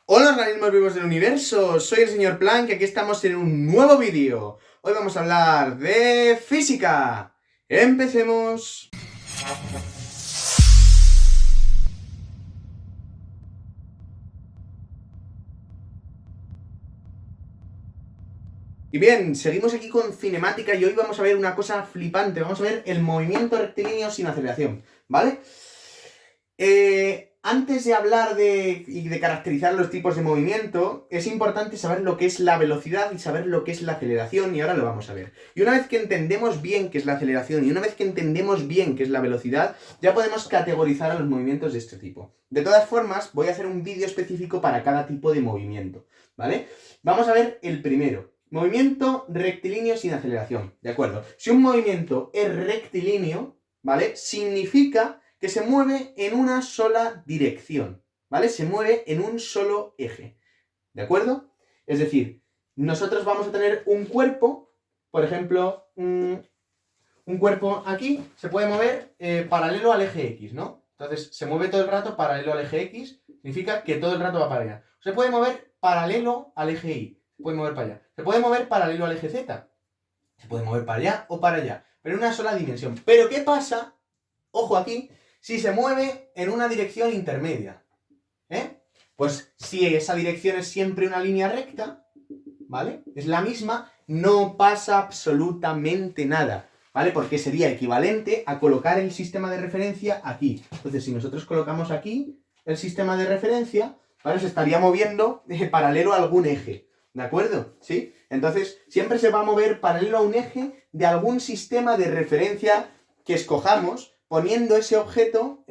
Hola organismos vivos del universo, soy el señor Planck y aquí estamos en un nuevo vídeo. Hoy vamos a hablar de física. ¡Empecemos! Y bien, seguimos aquí con cinemática y hoy vamos a ver una cosa flipante. Vamos a ver el movimiento rectilíneo sin aceleración, ¿vale? Antes de hablar y de caracterizar los tipos de movimiento, es importante saber lo que es la velocidad y saber lo que es la aceleración, y ahora lo vamos a ver. Y una vez que entendemos bien qué es la aceleración y una vez que entendemos bien qué es la velocidad, ya podemos categorizar a los movimientos de este tipo. De todas formas, voy a hacer un vídeo específico para cada tipo de movimiento, ¿vale? Vamos a ver el primero. Movimiento rectilíneo sin aceleración, ¿de acuerdo? Si un movimiento es rectilíneo, ¿vale? Significa que se mueve en una sola dirección, ¿vale? Se mueve en un solo eje, ¿de acuerdo? Es decir, nosotros vamos a tener un cuerpo, por ejemplo, un cuerpo aquí se puede mover paralelo al eje X, ¿no? Entonces, se mueve todo el rato paralelo al eje X, significa que todo el rato va para allá. Se puede mover paralelo al eje Y, se puede mover para allá. Se puede mover paralelo al eje Z, se puede mover para allá o para allá, pero en una sola dimensión. Pero ¿qué pasa? Ojo aquí, si se mueve en una dirección intermedia, pues si esa dirección es siempre una línea recta, ¿vale? Es la misma, no pasa absolutamente nada, ¿vale? Porque sería equivalente a colocar el sistema de referencia aquí. Entonces, si nosotros colocamos aquí el sistema de referencia, ¿vale? Se estaría moviendo paralelo a algún eje, ¿de acuerdo? ¿Sí? Entonces, siempre se va a mover paralelo a un eje de algún sistema de referencia que escojamos, poniendo ese objeto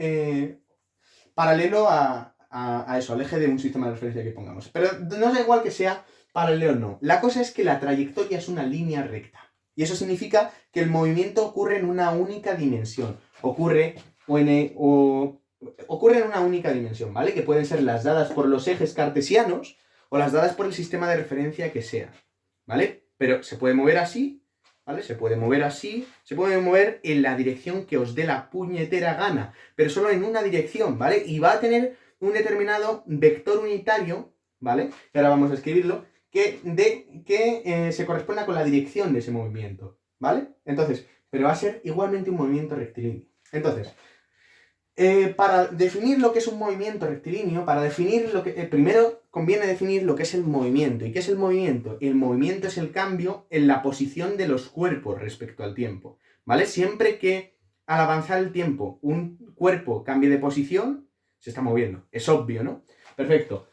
paralelo a eso, al eje de un sistema de referencia que pongamos. Pero no da igual que sea paralelo o no. La cosa es que la trayectoria es una línea recta. Y eso significa que el movimiento ocurre en una única dimensión. Ocurre en una única dimensión, ¿vale? Que pueden ser las dadas por los ejes cartesianos o las dadas por el sistema de referencia que sea, ¿vale? Pero se puede mover así, ¿vale? Se puede mover así, se puede mover en la dirección que os dé la puñetera gana, pero solo en una dirección, ¿vale? Y va a tener un determinado vector unitario, ¿vale? Que ahora vamos a escribirlo, que se corresponda con la dirección de ese movimiento, ¿vale? Entonces, pero va a ser igualmente un movimiento rectilíneo. Entonces, para definir lo que es un movimiento rectilíneo, para definir lo que... primero conviene definir lo que es el movimiento. ¿Y qué es el movimiento? El movimiento es el cambio en la posición de los cuerpos respecto al tiempo, ¿vale? Siempre que al avanzar el tiempo un cuerpo cambie de posición, se está moviendo. Es obvio, ¿no? Perfecto.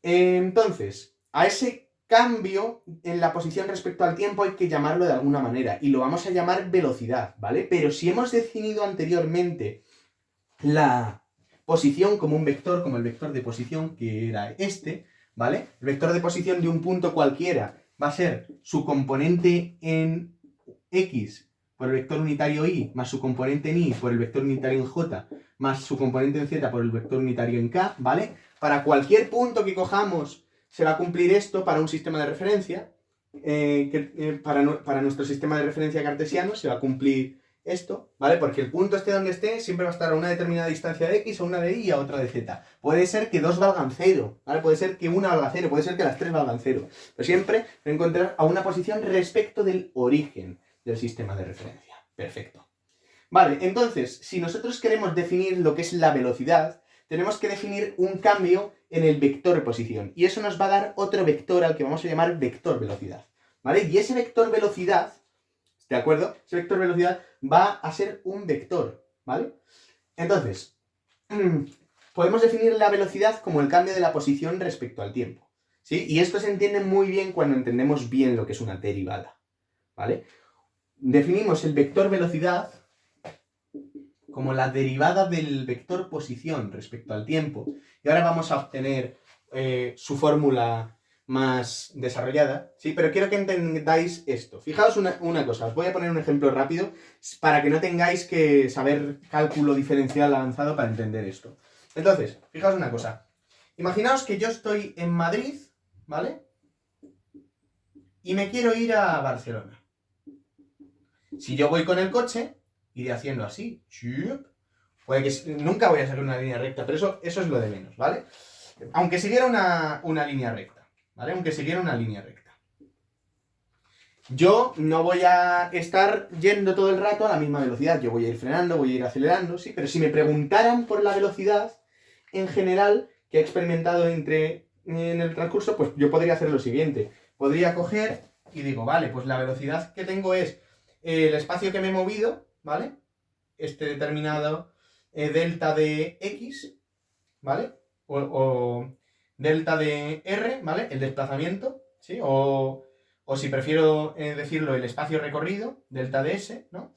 Entonces, a ese cambio en la posición respecto al tiempo hay que llamarlo de alguna manera y lo vamos a llamar velocidad, ¿vale? Pero si hemos definido anteriormente la posición como un vector, como el vector de posición que era este, ¿vale? El vector de posición de un punto cualquiera va a ser su componente en X por el vector unitario Y, más su componente en Y por el vector unitario en J, más su componente en Z por el vector unitario en K, ¿vale? Para cualquier punto que cojamos se va a cumplir esto para un sistema de referencia, para nuestro sistema de referencia cartesiano se va a cumplir esto, ¿vale? Porque el punto esté donde esté siempre va a estar a una determinada distancia de X, a una de Y y a otra de Z. Puede ser que dos valgan 0, ¿vale? Puede ser que una valga 0, puede ser que las tres valgan 0. Pero siempre va a encontrar a una posición respecto del origen del sistema de referencia. Perfecto. Vale, entonces, si nosotros queremos definir lo que es la velocidad, tenemos que definir un cambio en el vector de posición. Y eso nos va a dar otro vector al que vamos a llamar vector velocidad, ¿vale? Y ese vector velocidad, ¿de acuerdo? Ese vector velocidad va a ser un vector, ¿vale? Entonces, podemos definir la velocidad como el cambio de la posición respecto al tiempo, ¿sí? Y esto se entiende muy bien cuando entendemos bien lo que es una derivada, ¿vale? Definimos el vector velocidad como la derivada del vector posición respecto al tiempo. Y ahora vamos a obtener su fórmula más desarrollada, ¿sí? Pero quiero que entendáis esto. Fijaos una cosa, os voy a poner un ejemplo rápido para que no tengáis que saber cálculo diferencial avanzado para entender esto. Entonces, fijaos una cosa. Imaginaos que yo estoy en Madrid, ¿vale? Y me quiero ir a Barcelona. Si yo voy con el coche, iré haciendo así. Puede que nunca voy a sacar una línea recta, pero eso es lo de menos, ¿vale? Aunque siguiera una línea recta, ¿vale? Aunque siguiera una línea recta. Yo no voy a estar yendo todo el rato a la misma velocidad. Yo voy a ir frenando, voy a ir acelerando, sí. Pero si me preguntaran por la velocidad en general que he experimentado en el transcurso, pues yo podría hacer lo siguiente. Podría coger y digo, vale, pues la velocidad que tengo es el espacio que me he movido, ¿vale? Este determinado delta de x, ¿vale? O delta de r, ¿vale? El desplazamiento, ¿sí? O si prefiero decirlo, el espacio recorrido, delta de s, ¿no?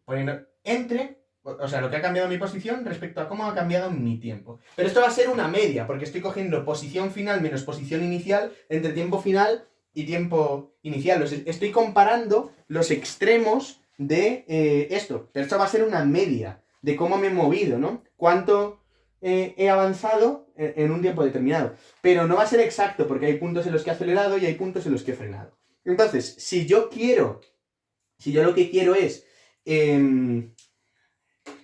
Poniendo entre, o sea, lo que ha cambiado mi posición respecto a cómo ha cambiado mi tiempo. Pero esto va a ser una media, porque estoy cogiendo posición final menos posición inicial entre tiempo final y tiempo inicial. Estoy comparando los extremos de esto. Pero esto va a ser una media de cómo me he movido, ¿no? Cuánto he avanzado en un tiempo determinado. Pero no va a ser exacto, porque hay puntos en los que he acelerado y hay puntos en los que he frenado. Entonces, si yo lo que quiero es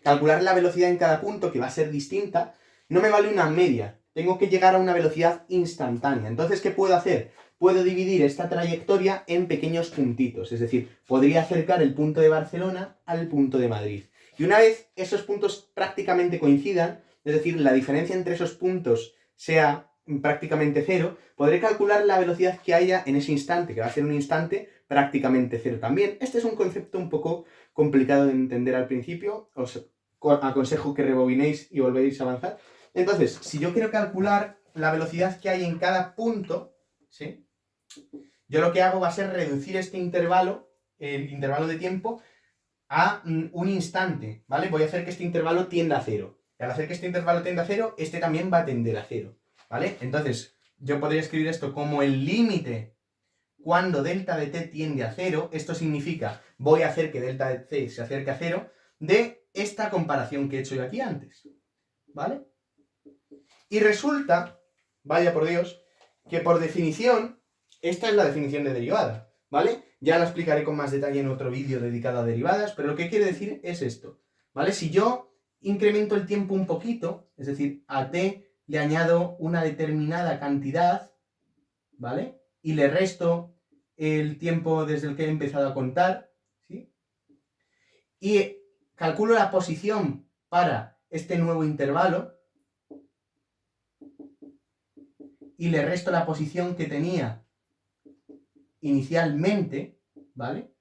calcular la velocidad en cada punto, que va a ser distinta, no me vale una media. Tengo que llegar a una velocidad instantánea. Entonces, ¿qué puedo hacer? Puedo dividir esta trayectoria en pequeños puntitos. Es decir, podría acercar el punto de Barcelona al punto de Madrid. Y una vez esos puntos prácticamente coincidan, es decir, la diferencia entre esos puntos sea prácticamente cero, podré calcular la velocidad que haya en ese instante, que va a ser un instante prácticamente cero también. Este es un concepto un poco complicado de entender al principio, os aconsejo que rebobinéis y volvéis a avanzar. Entonces, si yo quiero calcular la velocidad que hay en cada punto, ¿sí? Yo lo que hago va a ser reducir este intervalo, el intervalo de tiempo, a un instante, ¿vale? Voy a hacer que este intervalo tienda a cero. Y al hacer que este intervalo tienda a cero, este también va a tender a cero, ¿vale? Entonces, yo podría escribir esto como el límite cuando delta de t tiende a cero. Esto significa, voy a hacer que delta de t se acerque a cero, de esta comparación que he hecho yo aquí antes, ¿vale? Y resulta, vaya por Dios, que por definición, esta es la definición de derivada, ¿vale? Ya la explicaré con más detalle en otro vídeo dedicado a derivadas, pero lo que quiere decir es esto, ¿vale? Si yo incremento el tiempo un poquito, es decir, a t le añado una determinada cantidad, ¿vale? Y le resto el tiempo desde el que he empezado a contar, ¿sí? Y calculo la posición para este nuevo intervalo y le resto la posición que tenía inicialmente, ¿vale?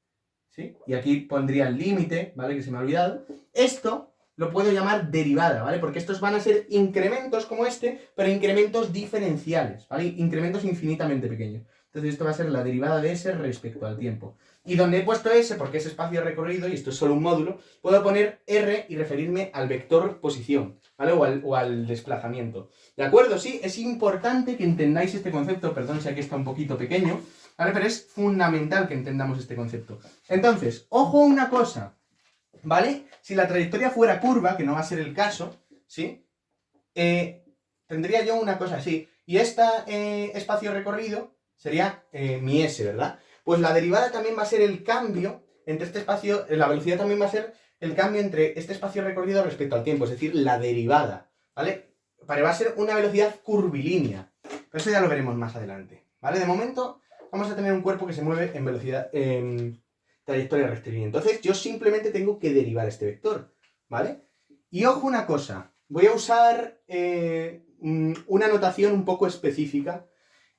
¿Sí? Y aquí pondría el límite, ¿vale? Que se me ha olvidado. Esto lo puedo llamar derivada, ¿vale? Porque estos van a ser incrementos como este, pero incrementos diferenciales, ¿vale? Incrementos infinitamente pequeños. Entonces esto va a ser la derivada de s respecto al tiempo. Y donde he puesto s, porque es espacio recorrido y esto es solo un módulo, puedo poner r y referirme al vector posición, ¿vale? O al desplazamiento. ¿De acuerdo? Sí, es importante que entendáis este concepto, perdón si aquí está un poquito pequeño, ¿vale? Pero es fundamental que entendamos este concepto. Entonces, ojo a una cosa, ¿vale? Si la trayectoria fuera curva, que no va a ser el caso, ¿sí? Tendría yo una cosa así. Y este espacio recorrido sería mi s, ¿verdad? Pues la derivada también va a ser el cambio entre este espacio, la velocidad también va a ser el cambio entre este espacio recorrido respecto al tiempo, es decir, la derivada, ¿vale? Va a ser una velocidad curvilínea. Pero eso ya lo veremos más adelante, ¿vale? De momento vamos a tener un cuerpo que se mueve en velocidad, trayectoria rectilínea. Entonces yo simplemente tengo que derivar este vector, ¿vale? Y ojo una cosa, voy a usar una notación un poco específica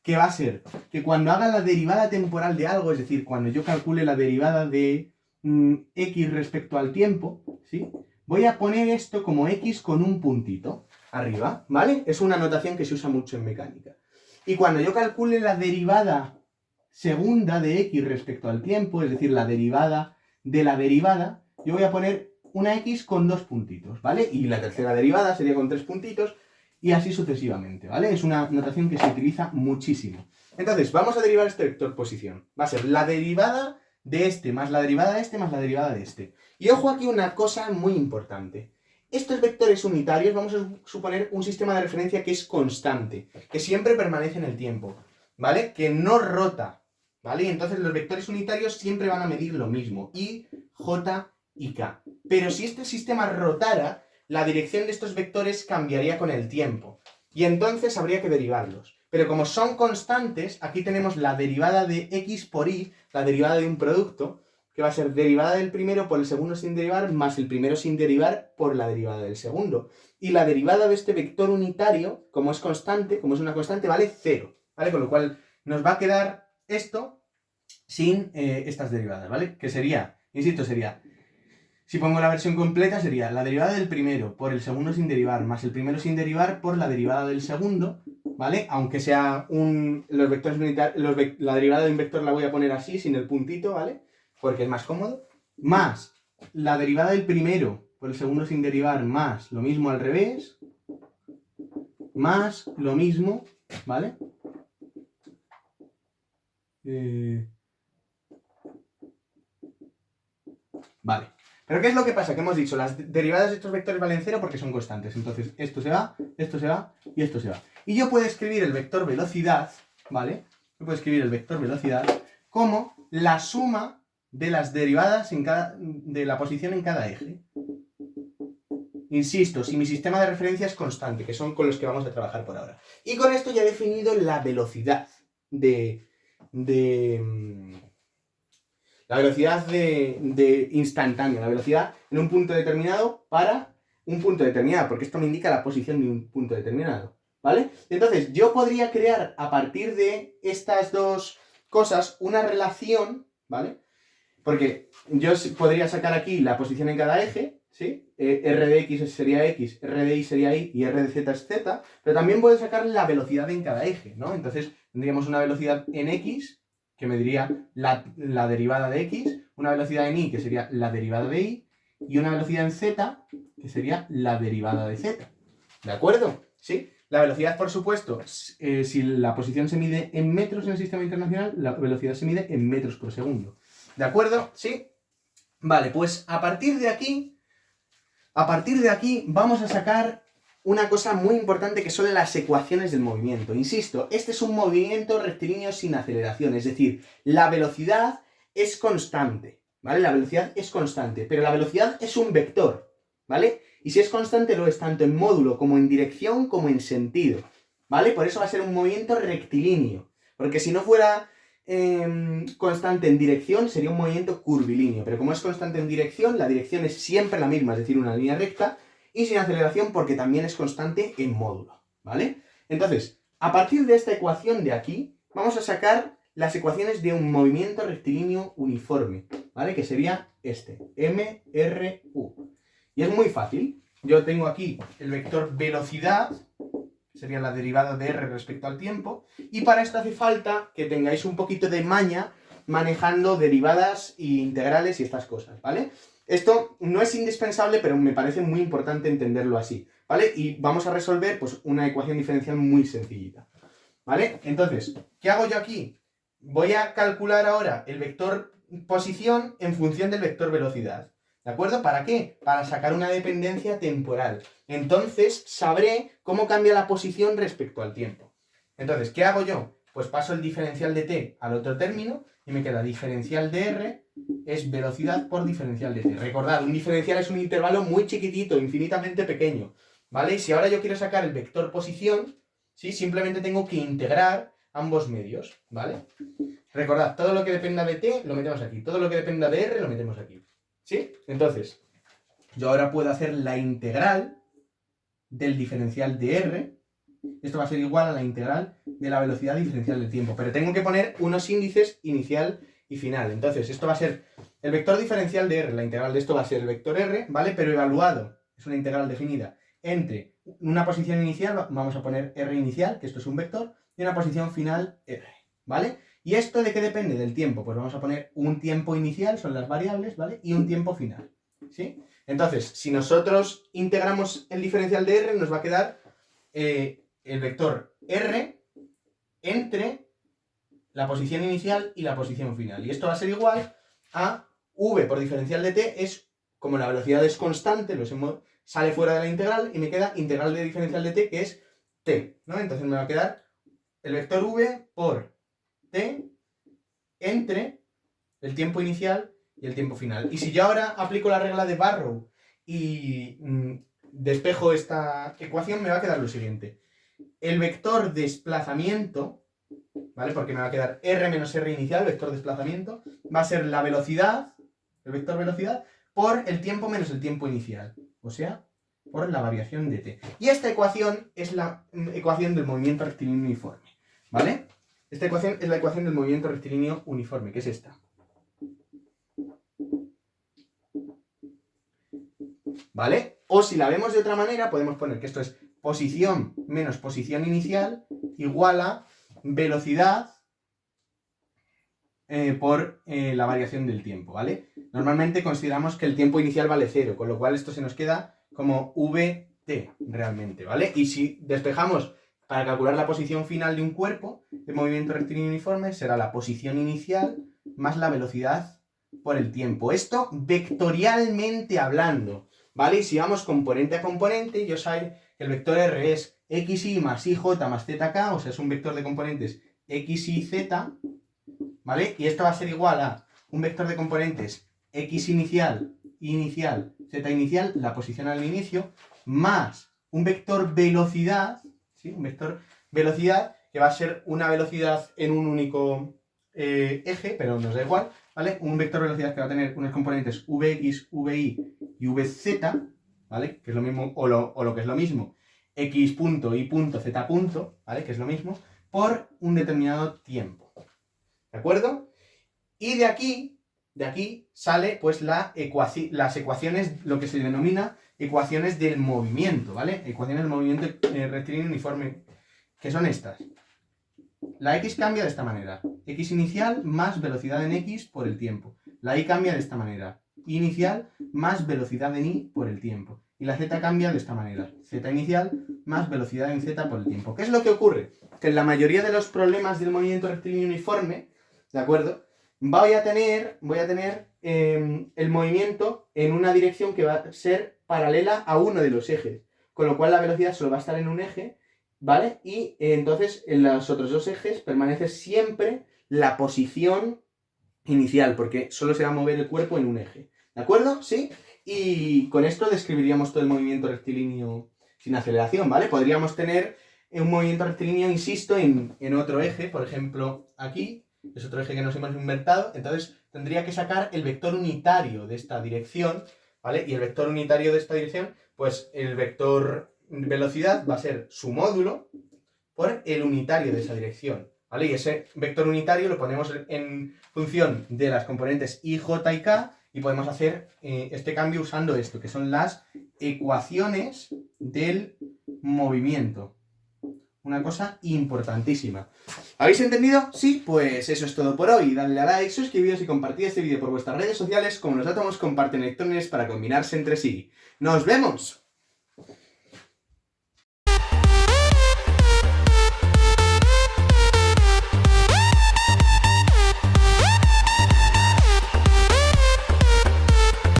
que va a ser que cuando haga la derivada temporal de algo, es decir, cuando yo calcule la derivada de x respecto al tiempo, ¿sí? Voy a poner esto como x con un puntito arriba, ¿vale? Es una notación que se usa mucho en mecánica. Y cuando yo calcule la derivada segunda de x respecto al tiempo, es decir, la derivada de la derivada, yo voy a poner una x con 2 puntitos, ¿vale? Y la tercera derivada sería con 3 puntitos, y así sucesivamente, ¿vale? Es una notación que se utiliza muchísimo. Entonces, vamos a derivar este vector posición. Va a ser la derivada de este, más la derivada de este, más la derivada de este. Y ojo aquí una cosa muy importante. Estos vectores unitarios, vamos a suponer un sistema de referencia que es constante, que siempre permanece en el tiempo, ¿vale? Que no rota, ¿vale? Y entonces los vectores unitarios siempre van a medir lo mismo, I, J y K. Pero si este sistema rotara, la dirección de estos vectores cambiaría con el tiempo. y entonces habría que derivarlos. Pero como son constantes, aquí tenemos la derivada de x por y, la derivada de un producto, que va a ser derivada del primero por el segundo sin derivar, más el primero sin derivar por la derivada del segundo. Y la derivada de este vector unitario, como es constante, como es una constante, vale 0, ¿vale? Con lo cual nos va a quedar esto sin estas derivadas, ¿vale? Que sería, insisto, sería, si pongo la versión completa, sería la derivada del primero por el segundo sin derivar, más el primero sin derivar por la derivada del segundo, ¿vale? Aunque sea los vectores unitarios, la derivada de un vector la voy a poner así, sin el puntito, ¿vale? Porque es más cómodo, más la derivada del primero por el segundo sin derivar, más lo mismo al revés, más lo mismo, ¿vale? Vale. Pero ¿qué es lo que pasa? Que hemos dicho, las derivadas de estos vectores valen 0 porque son constantes. Entonces, esto se va y esto se va. Y yo puedo escribir el vector velocidad, ¿vale? Yo puedo escribir el vector velocidad como la suma de las derivadas de la posición en cada eje. Insisto, si mi sistema de referencia es constante, que son con los que vamos a trabajar por ahora. Y con esto ya he definido la velocidad la velocidad de instantánea, la velocidad en un punto determinado para un punto determinado, porque esto me indica la posición de un punto determinado, ¿vale? Entonces, yo podría crear a partir de estas dos cosas una relación, ¿vale? Porque yo podría sacar aquí la posición en cada eje, ¿sí? R de X sería X, R de Y sería Y y R de Z es Z, pero también puedo sacar la velocidad en cada eje, ¿no? Entonces, tendríamos una velocidad en X, que me diría la derivada de X, una velocidad en Y, que sería la derivada de Y, y una velocidad en Z, que sería la derivada de Z. ¿De acuerdo? ¿Sí? La velocidad, por supuesto, si la posición se mide en metros en el sistema internacional, la velocidad se mide en metros por segundo. ¿De acuerdo? ¿Sí? Vale, pues a partir de aquí vamos a sacar una cosa muy importante que son las ecuaciones del movimiento. Insisto, este es un movimiento rectilíneo sin aceleración, es decir, la velocidad es constante, ¿vale? La velocidad es constante, pero la velocidad es un vector, ¿vale? Y si es constante lo es tanto en módulo como en dirección como en sentido, ¿vale? Por eso va a ser un movimiento rectilíneo, porque si no fuera constante en dirección sería un movimiento curvilíneo, pero como es constante en dirección, la dirección es siempre la misma, es decir, una línea recta, y sin aceleración porque también es constante en módulo, ¿vale? Entonces, a partir de esta ecuación de aquí, vamos a sacar las ecuaciones de un movimiento rectilíneo uniforme, ¿vale? Que sería este, MRU. Y es muy fácil. Yo tengo aquí el vector velocidad, sería la derivada de R respecto al tiempo, y para esto hace falta que tengáis un poquito de maña manejando derivadas e integrales y estas cosas, ¿vale? Esto no es indispensable, pero me parece muy importante entenderlo así, ¿vale? Y vamos a resolver pues, una ecuación diferencial muy sencillita, ¿vale? Entonces, ¿qué hago yo aquí? Voy a calcular ahora el vector posición en función del vector velocidad, ¿de acuerdo? ¿Para qué? Para sacar una dependencia temporal. Entonces, sabré cómo cambia la posición respecto al tiempo. Entonces, ¿qué hago yo? Pues paso el diferencial de t al otro término y me queda diferencial de r es velocidad por diferencial de t. Recordad, un diferencial es un intervalo muy chiquitito, infinitamente pequeño, ¿vale? Y si ahora yo quiero sacar el vector posición, ¿sí? Simplemente tengo que integrar ambos medios, ¿vale? Recordad, todo lo que dependa de t lo metemos aquí, todo lo que dependa de r lo metemos aquí, ¿sí? Entonces, yo ahora puedo hacer la integral del diferencial de r, esto va a ser igual a la integral de la velocidad diferencial del tiempo, pero tengo que poner unos índices inicial y final. Entonces, esto va a ser el vector diferencial de r, la integral de esto va a ser el vector r, ¿vale? Pero evaluado, es una integral definida entre una posición inicial, vamos a poner r inicial, que esto es un vector, y una posición final r, ¿vale? ¿Y esto de qué depende? Del tiempo. Pues vamos a poner un tiempo inicial, son las variables, ¿vale? Y un tiempo final, ¿sí? Entonces, si nosotros integramos el diferencial de r, nos va a quedar el vector r entre la posición inicial y la posición final. Y esto va a ser igual a v por diferencial de t, es como la velocidad es constante, sale fuera de la integral y me queda integral de diferencial de t, que es t, ¿no? Entonces me va a quedar el vector v por t entre el tiempo inicial y el tiempo final. Y si yo ahora aplico la regla de Barrow y despejo esta ecuación, me va a quedar lo siguiente. el vector desplazamiento, ¿vale? Porque me va a quedar r menos r inicial, vector desplazamiento, va a ser la velocidad, el vector velocidad, por el tiempo menos el tiempo inicial. O sea, por la variación de t. Y esta ecuación es la ecuación del movimiento rectilíneo uniforme, ¿vale? Esta ecuación es la ecuación del movimiento rectilíneo uniforme, que es esta. ¿Vale? O si la vemos de otra manera, podemos poner que esto es posición menos posición inicial igual a velocidad por la variación del tiempo, ¿vale? Normalmente consideramos que el tiempo inicial vale 0, con lo cual esto se nos queda como vt realmente, ¿vale? Y si despejamos para calcular la posición final de un cuerpo, el movimiento rectilíneo uniforme será la posición inicial más la velocidad por el tiempo. Esto vectorialmente hablando, ¿vale? Y si vamos componente a componente, yo sé que el vector r es xy más ij más zk, o sea, es un vector de componentes x y z, ¿vale? Y esto va a ser igual a un vector de componentes x inicial, y inicial, z inicial, la posición al inicio, más un vector velocidad, ¿sí? Un vector velocidad que va a ser una velocidad en un único eje, pero nos da igual, ¿vale? Un vector velocidad que va a tener unos componentes vx, vi y vz, ¿vale? Que es lo mismo, o lo que es lo mismo, x punto, y punto, z punto, ¿vale? Que es lo mismo, por un determinado tiempo. ¿De acuerdo? Y de aquí sale pues las ecuaciones, lo que se denomina ecuaciones del movimiento, ¿vale? Ecuaciones del movimiento rectilíneo uniforme, que son estas. La x cambia de esta manera. X inicial más velocidad en x por el tiempo. La y cambia de esta manera. Y inicial más velocidad en y por el tiempo. Y la z cambia de esta manera. Z inicial más velocidad en z por el tiempo. ¿Qué es lo que ocurre? Que en la mayoría de los problemas del movimiento rectilíneo uniforme, ¿de acuerdo? Voy a tener el movimiento en una dirección que va a ser paralela a uno de los ejes. Con lo cual la velocidad solo va a estar en un eje, ¿vale? Y entonces en los otros dos ejes permanece siempre la posición inicial, porque solo se va a mover el cuerpo en un eje. ¿De acuerdo? ¿Sí? Y con esto describiríamos todo el movimiento rectilíneo sin aceleración, ¿vale? Podríamos tener un movimiento rectilíneo, insisto, en otro eje, por ejemplo, aquí, es otro eje que nos hemos inventado, entonces tendría que sacar el vector unitario de esta dirección, ¿vale? Y el vector unitario de esta dirección, pues el vector velocidad va a ser su módulo por el unitario de esa dirección, ¿vale? Y ese vector unitario lo ponemos en función de las componentes i, j y k, y podemos hacer este cambio usando esto, que son las ecuaciones del movimiento. Una cosa importantísima. ¿Habéis entendido? Sí, pues eso es todo por hoy. Dadle a like, suscribiros y compartid este vídeo por vuestras redes sociales, como los átomos comparten electrones para combinarse entre sí. ¡Nos vemos!